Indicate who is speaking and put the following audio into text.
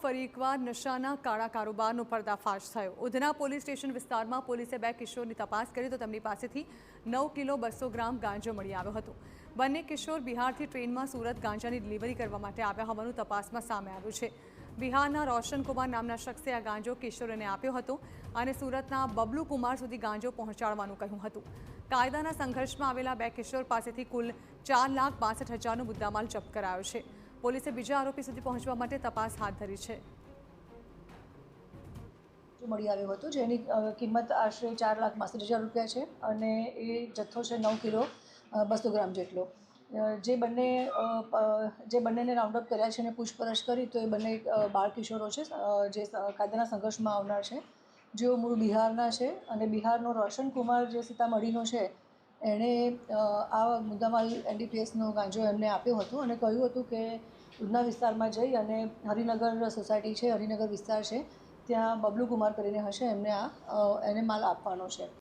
Speaker 1: ફરી એકવાર નશાના કાળા કારોબારનો પર્દાફાશ થયો। ઉધના પોલીસ સ્ટેશન વિસ્તારમાં પોલીસે 2 કિશોરની તપાસ કરી તો તેમની પાસેથી 9 કિલો 200 ગ્રામ ગાંજો મળી આવ્યો હતો। બંને કિશોર બિહારથી ટ્રેનમાં સુરત ગાંજાની ડિલિવરી કરવા માટે આવ્યા હોવાનું તપાસમાં સામે આવ્યું છે। બિહારના રોશન કુમાર નામના શખ્સે આ ગાંજો કિશોરને આપ્યો હતો અને સુરતના બબલુ કુમાર સુધી ગાંજો પહોંચાડવાનું કહ્યું હતું। કાયદાના સંઘર્ષમાં આવેલા 2 કિશોર પાસેથી કુલ 4,62,000નો મુદ્દામાલ જપ્ત કરાયો છે। પોલીસે બીજા આરોપી સુધી પહોંચવા માટે તપાસ હાથ ધરી છે।
Speaker 2: મળી આવ્યો હતો જેની કિંમત આશરે 4,62,000 રૂપિયા છે અને એ જથ્થો છે 9 કિલો 200 ગ્રામ જેટલો। જે બંનેને રાઉન્ડ અપ કર્યા છે અને પૂછપરછ કરી તો એ બંને બાળ કિશોરો છે જે કાયદાના સંઘર્ષમાં આવનાર છે, જેઓ મૂળ બિહારના છે અને બિહારનો રોશન કુમાર જે સીતામઢીનો છે એણે આ મુદ્દામાલ NDPSનો ગાંજો એમને આપ્યો હતો અને કહ્યું હતું કે ઉધના વિસ્તારમાં જઈ અને હરિનગર સોસાયટી છે, હરિનગર વિસ્તાર છે, ત્યાં બબલુ કુમાર કરીને હશે, એને માલ આપવાનો છે।